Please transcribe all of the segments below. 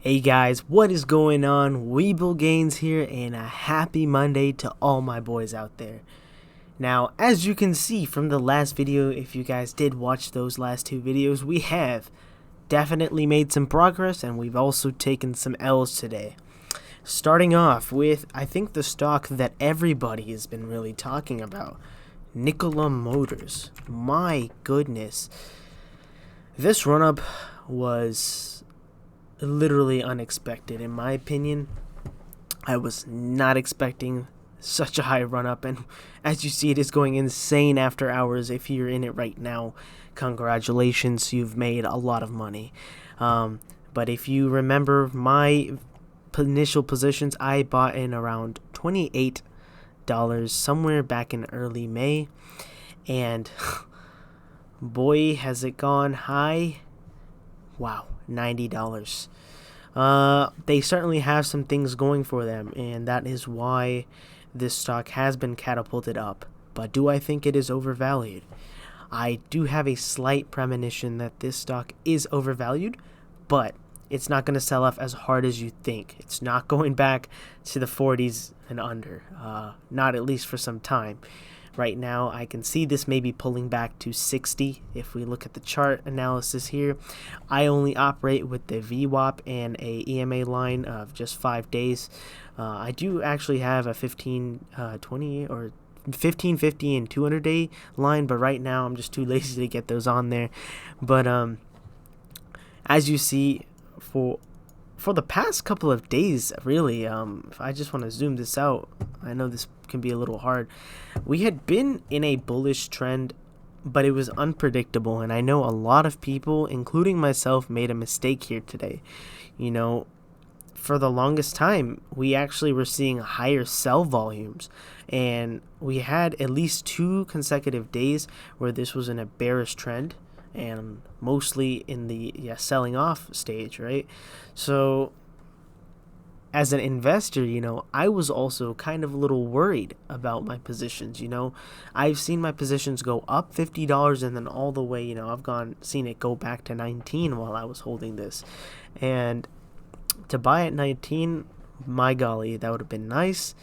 Hey guys, what is going on? WeBull Gains here, and a happy Monday to all my boys out there. Now, as you can see from the last video, if you guys did watch those last two videos, we have definitely made some progress, and we've also taken some L's today. Starting off with, I think, the stock that everybody has been really talking about, NKLA Motors. My goodness. This run-up was literally unexpected in my opinion. I was not expecting such a high run up, and as you see, it is going insane after hours. If you're in it right now, congratulations, you've made a lot of money. But if you remember my initial positions, I bought in around $28 somewhere back in early May, and boy has it gone high. Wow, $90. They certainly have some things going for them, and that is why this stock has been catapulted up. But do I think it is overvalued? I do have a slight premonition that this stock is overvalued, but it's not going to sell off as hard as you think. It's not going back to the 40s and under, not at least for some time. Right now, I can see this maybe pulling back to 60. If we look at the chart analysis here, I only operate with the VWAP and a EMA line of just 5 days. I do actually have a 1520 or 1550 and 200 day line, but right now I'm just too lazy to get those on there. But as you see, for the past couple of days, really, if I just want to zoom this out, I know this can be a little hard. We had been in a bullish trend, but it was unpredictable, and I know a lot of people, including myself, made a mistake here today. You know, for the longest time, we actually were seeing higher sell volumes, and we had at least 2 consecutive days where this was in a bearish trend, and mostly in the selling off stage, right? So as an investor, I was also kind of a little worried about my positions. I've seen my positions go up $50 and then all the way, I've seen it go back to 19 while I was holding this. And to buy at 19, my golly, that would have been nice.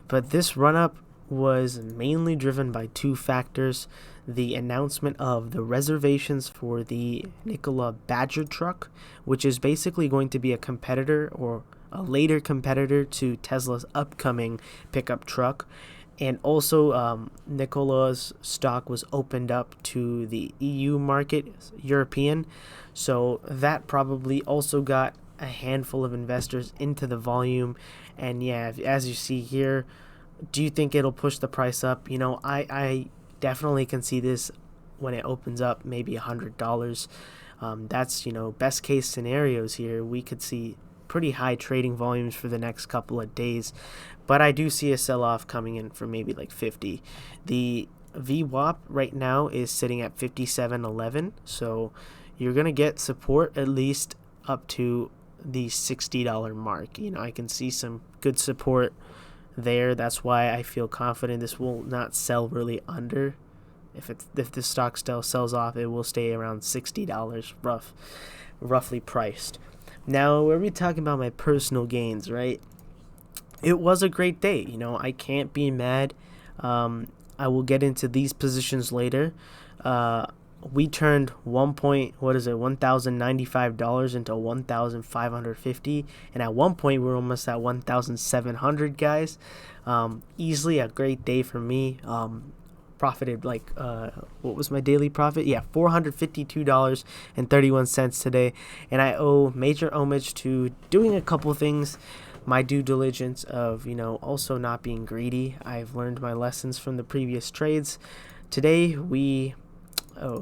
But this run up was mainly driven by 2 factors: the announcement of the reservations for the NKLA Badger truck, which is basically going to be a competitor or a later competitor to Tesla's upcoming pickup truck. And also NKLA's stock was opened up to the EU market, European, so that probably also got a handful of investors into the volume. And yeah, as you see here, do you think it'll push the price up? I definitely can see this when it opens up maybe $100. That's best case scenarios here. We could see pretty high trading volumes for the next couple of days, but I do see a sell-off coming in for maybe like 50. The VWAP right now is sitting at 57.11, so you're gonna get support at least up to the $60 mark. I can see some good support there. That's why I feel confident this will not sell really under. If the stock still sells off, it will stay around $60 roughly priced. Now, we're really talking about my personal gains, right? It was a great day. I can't be mad. I will get into these positions later. We turned $1,095 into $1,550, and at one point we were almost at 1,700, guys. Easily a great day for me. Profited like what was my daily profit? Yeah, $452.31 today, and I owe major homage to doing a couple things. My due diligence of also not being greedy. I've learned my lessons from the previous trades. Today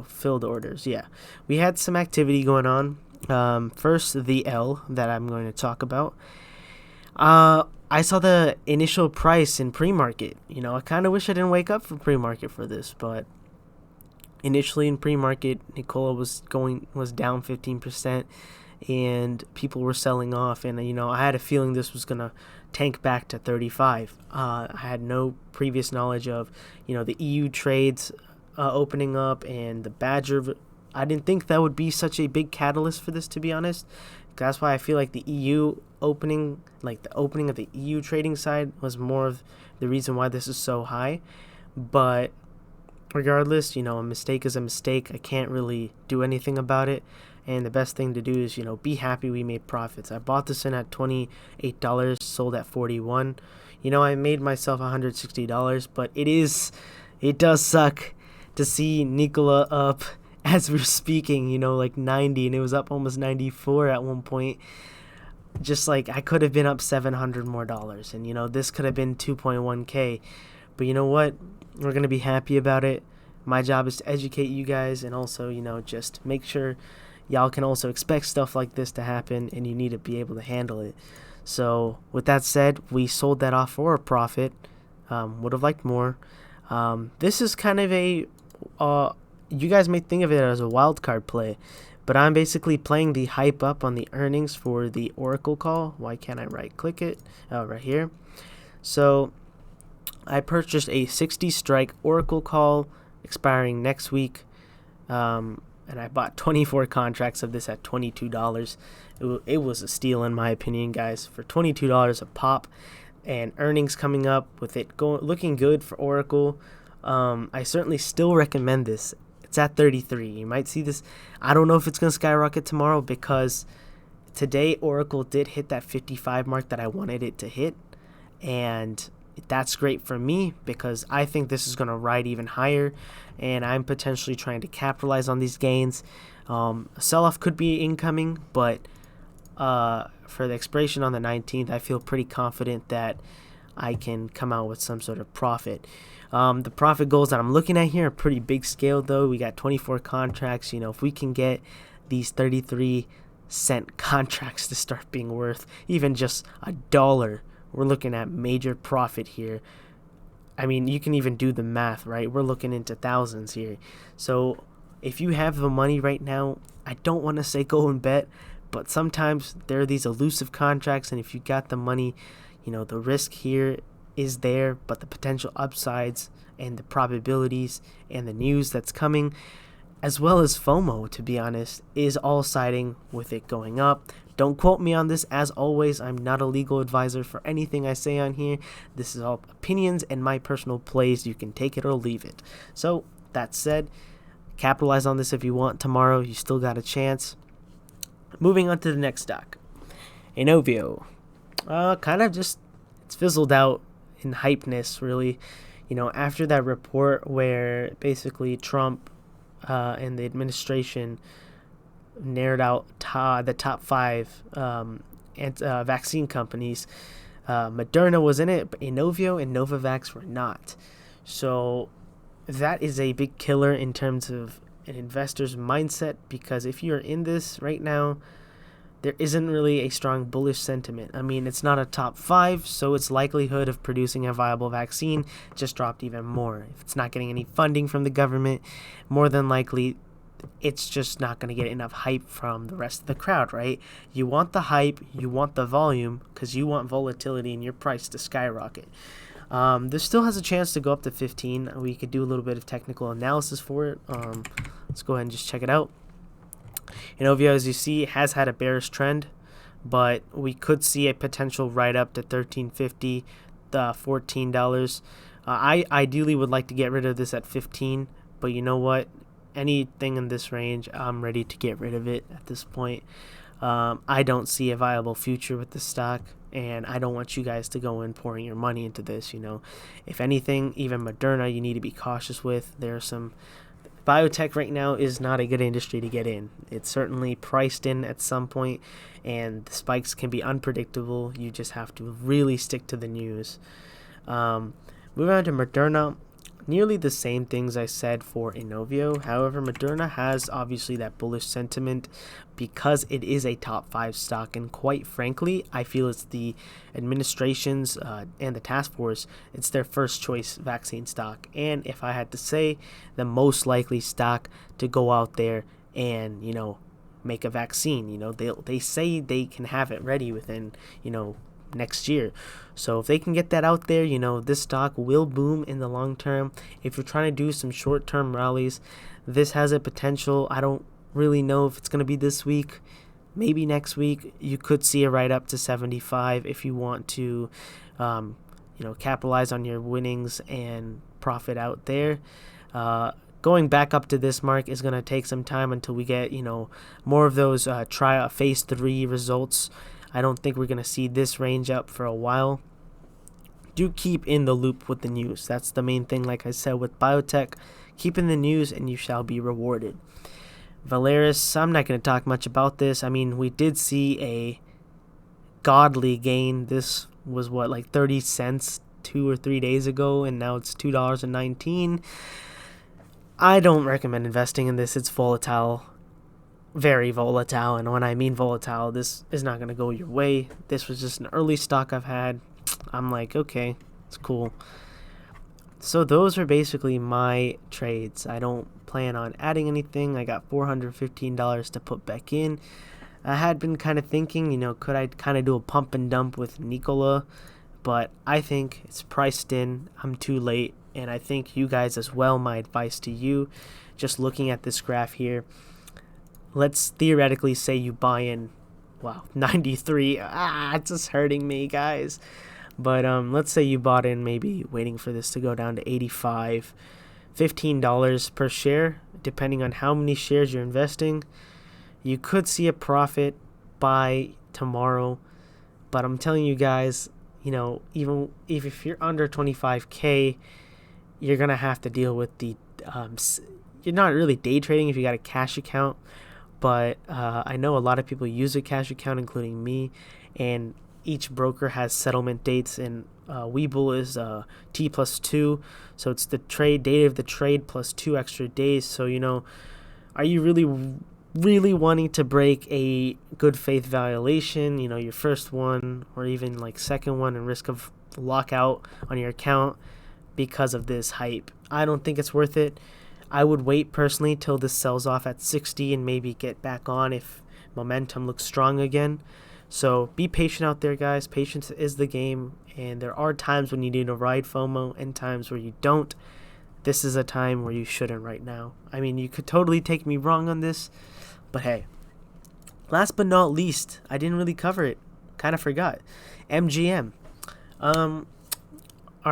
filled orders. Yeah, we had some activity going on. First, the L that I'm going to talk about. I saw the initial price in pre-market. I kind of wish I didn't wake up for pre-market for this, but initially in pre-market, NKLA was down 15%, and people were selling off, and I had a feeling this was gonna tank back to 35. I had no previous knowledge of the EU trades opening up and the Badger I didn't think that would be such a big catalyst for this, to be honest, That's why I feel like the EU opening, like the opening of the EU trading side, was more of the reason why this is so high. But regardless, a mistake is a mistake. I can't really do anything about it. And the best thing to do is, be happy we made profits. I bought this in at $28, sold at $41. I made myself $160, but it does suck to see NKLA up as we're speaking, like 90, and it was up almost 94 at one point. Just like I could have been up $700 more, and this could have been 2.1K. But you know what? We're going to be happy about it. My job is to educate you guys, and also, just make sure y'all can also expect stuff like this to happen, and you need to be able to handle it. So with that said, we sold that off for a profit. Would have liked more. This is kind of a, you guys may think of it as a wild card play, but I'm basically playing the hype up on the earnings for the Oracle call. Why can't I right click it? Right here. So I purchased a 60 strike Oracle call expiring next week. And I bought 24 contracts of this at $22. It was a steal in my opinion, guys, for $22 a pop. And earnings coming up with it looking good for Oracle. I certainly still recommend this. It's at 33. You might see this. I don't know if it's going to skyrocket tomorrow, because today Oracle did hit that 55 mark that I wanted it to hit. And that's great for me, because I think this is going to ride even higher, and I'm potentially trying to capitalize on these gains. A sell-off could be incoming, but for the expiration on the 19th, I feel pretty confident that I can come out with some sort of profit. The profit goals that I'm looking at here are pretty big scale, though. We got 24 contracts. If we can get these 33-cent contracts to start being worth even just $1, we're looking at major profit here. I mean, you can even do the math, right? We're looking into thousands here. So if you have the money right now, I don't want to say go and bet, but sometimes there are these elusive contracts, and if you got the money, the risk here is there, but the potential upsides and the probabilities and the news that's coming, as well as FOMO, to be honest, is all siding with it going up. Don't quote me on this. As always, I'm not a legal advisor for anything I say on here. This is all opinions and my personal plays. You can take it or leave it. So, that said, capitalize on this if you want tomorrow. You still got a chance. Moving on to the next stock. Inovio. Kind of just, it's fizzled out in hypeness, really. After that report where basically Trump and the administration narrowed out the top 5 vaccine companies. Moderna was in it, but Inovio and Novavax were not. So that is a big killer in terms of an investor's mindset, because if you're in this right now, there isn't really a strong bullish sentiment. I mean, it's not a top 5, so its likelihood of producing a viable vaccine just dropped even more. If it's not getting any funding from the government, more than likely it's just not going to get enough hype from the rest of the crowd, right? You want the hype, you want the volume, because you want volatility in your price to skyrocket. This still has a chance to go up to 15. We could do a little bit of technical analysis for it. Let's go ahead and just check it out. Inovio, as you see, has had a bearish trend, but we could see a potential right up to $13.50, $14. I ideally would like to get rid of this at 15, but you know what? Anything in this range, I'm ready to get rid of it at this point. I don't see a viable future with this stock, and I don't want you guys to go in pouring your money into this. If anything, even Moderna, you need to be cautious with. There's some biotech right now is not a good industry to get in. It's certainly priced in at some point, and the spikes can be unpredictable. You just have to really stick to the news. Moving on to Moderna. Nearly the same things I said for Inovio. However, Moderna has obviously that bullish sentiment because it is a top 5 stock, and quite frankly, I feel it's the administration's and the task force, it's their first choice vaccine stock. And if I had to say, the most likely stock to go out there and make a vaccine. They say they can have it ready within next year. So if they can get that out there, this stock will boom in the long term. If you're trying to do some short-term rallies, this has a potential. I don't really know if it's going to be this week. maybe next week you could see a right up to 75 if you want to, capitalize on your winnings and profit out there. Going back up to this mark is going to take some time until we get, more of those phase 3 results. I don't think we're going to see this range up for a while. Do keep in the loop with the news. That's the main thing. Like I said, with biotech, keep in the news and you shall be rewarded. Valeris, I'm not going to talk much about this. I mean, we did see a godly gain. This was like 30 cents 2 or 3 days ago, and now it's $2.19. I don't recommend investing in this. It's volatile, very volatile, and when I mean volatile, this is not going to go your way. This was just an early stock I've had. I'm like, okay, it's cool. So those are basically my trades. I don't plan on adding anything. I got $415 to put back in. I had been kind of thinking, could I kind of do a pump and dump with NKLA, but I think it's priced in. I'm too late, and I think you guys as well. My advice to you, just looking at this graph here, let's theoretically say you buy in, 93. It's just hurting me, guys. But let's say you bought in, maybe waiting for this to go down to 85, $15 per share, depending on how many shares you're investing. You could see a profit by tomorrow, but I'm telling you guys, even if you're under 25K, you're going to have to deal with the, you're not really day trading if you got a cash account, but I know a lot of people use a cash account, including me, and each broker has settlement dates, and WeBull is T+2, so it's the trade date of the trade plus 2 extra days. So, are you really wanting to break a good faith violation, your first one or even like second one, and risk of lockout on your account because of this hype? I don't think it's worth it. I would wait personally till this sells off at 60 and maybe get back on if momentum looks strong again. So be patient out there, guys. Patience is the game, and there are times when you need to ride FOMO and times where you don't. This is a time where you shouldn't right now. I mean, you could totally take me wrong on this, but hey. Last but not least, I didn't really cover it. Kind of forgot. MGM. Our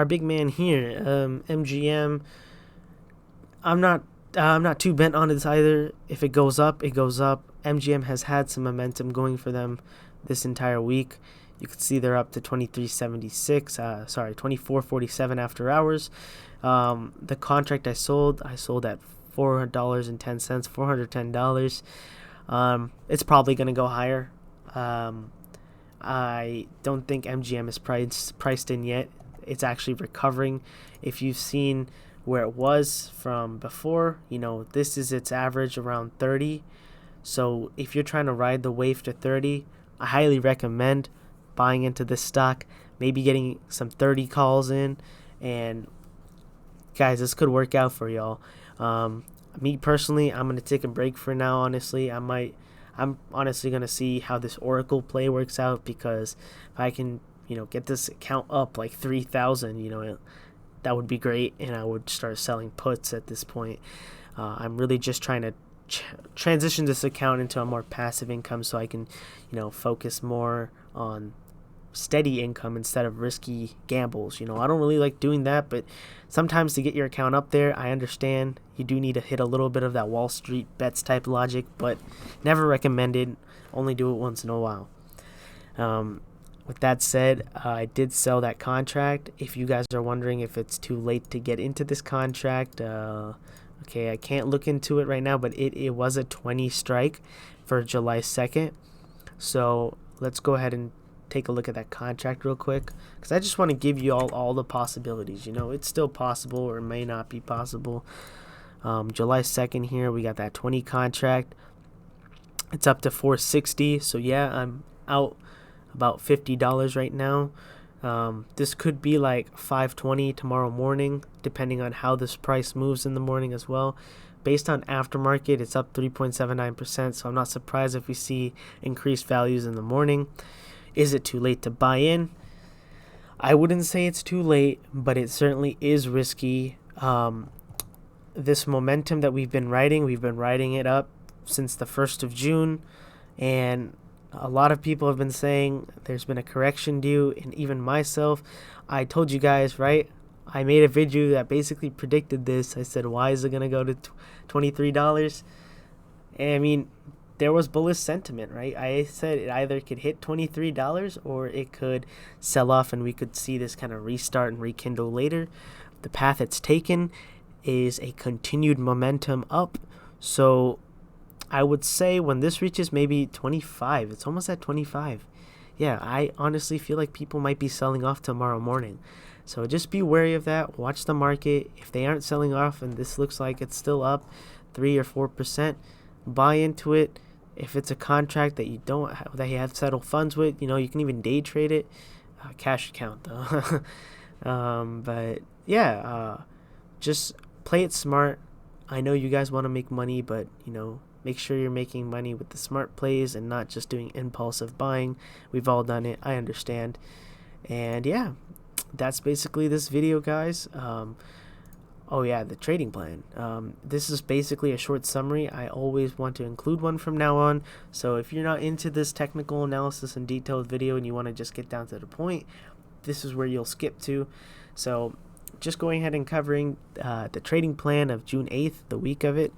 big man here, MGM. I'm not too bent on this either. If it goes up, it goes up. MGM has had some momentum going for them this entire week. You can see they're up to 24.47 after hours. The contract I sold at $4.10, $410. It's probably going to go higher. I don't think MGM is priced in yet. It's actually recovering. If you've seen where it was from before, this is its average around 30. So if you're trying to ride the wave to 30, I highly recommend buying into this stock, maybe getting some 30 calls in, and guys, this could work out for y'all. Me personally, I'm gonna take a break for now. Honestly, I'm honestly gonna see how this ORCL play works out, because if I can, get this account up like 3,000, that would be great, and I would start selling puts at this point. I'm really just trying to transition this account into a more passive income, so I can, focus more on steady income instead of risky gambles. I don't really like doing that, but sometimes to get your account up there, I understand you do need to hit a little bit of that Wall Street bets type logic, but never recommended. Only do it once in a while. With that said, I did sell that contract. If you guys are wondering if it's too late to get into this contract, okay, I can't look into it right now, but it was a 20 strike for July 2nd. So let's go ahead and take a look at that contract real quick, because I just want to give you all the possibilities. It's still possible or it may not be possible. July 2nd here, we got that 20 contract. It's up to 460. So yeah, I'm out about $50 right now. This could be like 520 tomorrow morning, depending on how this price moves in the morning as well. Based on aftermarket, it's up 3.79%, so I'm not surprised if we see increased values in the morning. Is it too late to buy in? I wouldn't say it's too late, but it certainly is risky. This momentum that we've been riding it up since the 1st of June. And a lot of people have been saying there's been a correction due, and even myself, I told you guys, right? I made a video that basically predicted this. I said, why is it going to go to $23? And I mean, there was bullish sentiment, right? I said it either could hit $23 or it could sell off and we could see this kind of restart and rekindle later. The path it's taken is a continued momentum up. So I would say when this reaches maybe 25, it's almost at 25. Yeah, I honestly feel like people might be selling off tomorrow morning. So just be wary of that. Watch the market. If they aren't selling off and this looks like it's still up 3 or 4%, buy into it. If it's a contract that you don't have, that you have settled funds with, you can even day trade it. Cash account though. But yeah, just play it smart. I know you guys want to make money, but make sure you're making money with the smart plays and not just doing impulsive buying. We've all done it. I understand. And yeah, that's basically this video, guys. Oh yeah, the trading plan. This is basically a short summary. I always want to include one from now on. So if you're not into this technical analysis and detailed video and you want to just get down to the point, this is where you'll skip to. So just going ahead and covering the trading plan of June 8th, the week of it.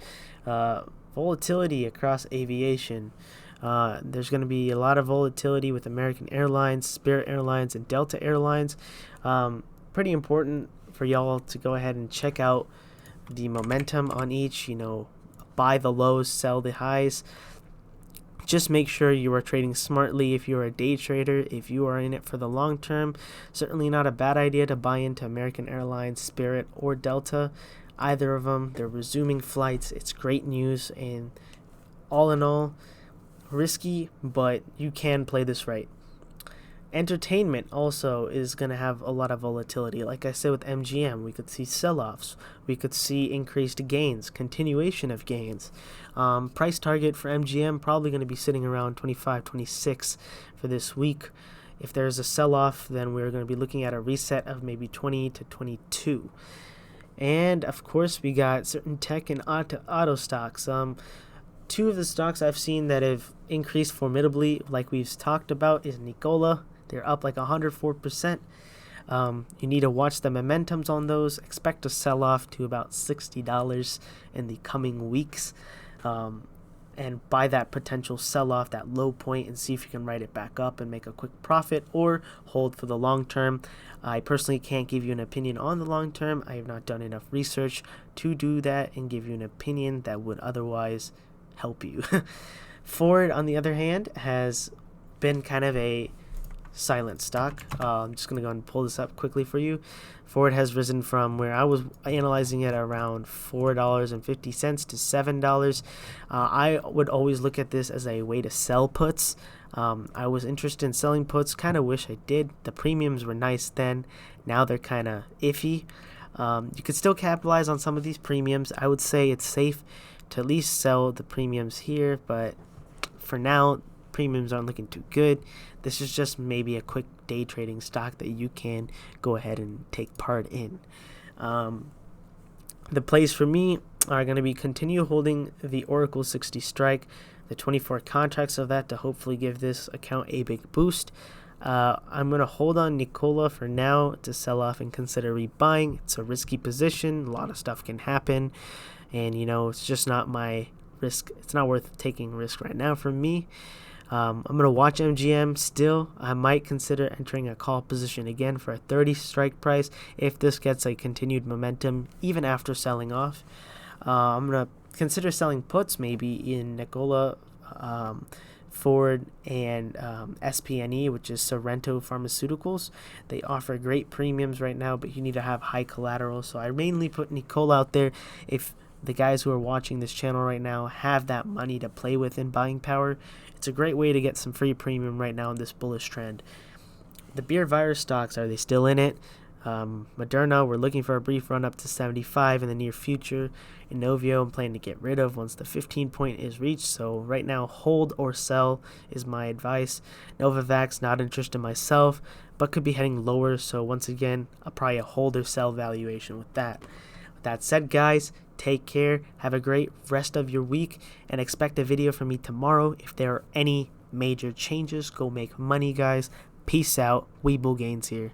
Volatility across aviation. There's going to be a lot of volatility with American Airlines, Spirit Airlines, and Delta Airlines. Pretty important for y'all to go ahead and check out the momentum on each. Buy the lows, sell the highs. Just make sure you are trading smartly if you're a day trader. If you are in it for the long term, certainly not a bad idea to buy into American Airlines, Spirit, or Delta. Either of them, they're resuming flights. It's great news, and all in all, risky, but you can play this right. Entertainment also is going to have a lot of volatility. Like I said with MGM, we could see sell-offs. We could see increased gains, continuation of gains. Price target for MGM probably going to be sitting around 25, 26 for this week. If there's a sell-off, then we're going to be looking at a reset of maybe 20 to 22. And of course, we got certain tech and auto stocks. Two of the stocks I've seen that have increased formidably, like we've talked about, is NKLA. They're up like 104%. You need to watch the momentums on those. Expect a sell-off to about $60 in the coming weeks. And buy that potential sell-off, that low point, and see if you can ride it back up and make a quick profit or hold for the long term. I personally can't give you an opinion on the long term. I have not done enough research to do that and give you an opinion that would otherwise help you. Ford, on the other hand, has been kind of a silent stock. I'm just going to go and pull this up quickly for you. Ford has risen from where I was analyzing it around $4.50 to $7. I would always look at this as a way to sell puts. I was interested in selling puts. Kind of wish I did. The premiums were nice then. Now they're kind of iffy. You could still capitalize on some of these premiums. I would say it's safe to at least sell the premiums here, but for now, premiums aren't looking too good. This is just maybe a quick day trading stock that you can go ahead and take part in. The plays for me are going to be continue holding the Oracle 60 strike, the 24 contracts of that to hopefully give this account a big boost. I'm going to hold on NKLA for now to sell off and consider rebuying. It's a risky position. A lot of stuff can happen. And, it's just not my risk. It's not worth taking risk right now for me. I'm going to watch MGM still. I might consider entering a call position again for a 30 strike price if this gets a continued momentum even after selling off. I'm going to consider selling puts maybe in NKLA, Ford, and SPNE, which is Sorrento Pharmaceuticals. They offer great premiums right now, but you need to have high collateral. So I mainly put NKLA out there if the guys who are watching this channel right now have that money to play with in buying power. It's a great way to get some free premium right now in this bullish trend. The beer virus stocks, are they still in it? Moderna, we're looking for a brief run up to 75 in the near future. Inovio, I'm planning to get rid of once the 15 point is reached. So right now, hold or sell is my advice. Novavax, not interested myself, but could be heading lower. So once again, probably a hold or sell valuation with that. That said, guys, take care, have a great rest of your week, and expect a video from me tomorrow. If there are any major changes, go make money, guys. Peace out. WeBull Gains here.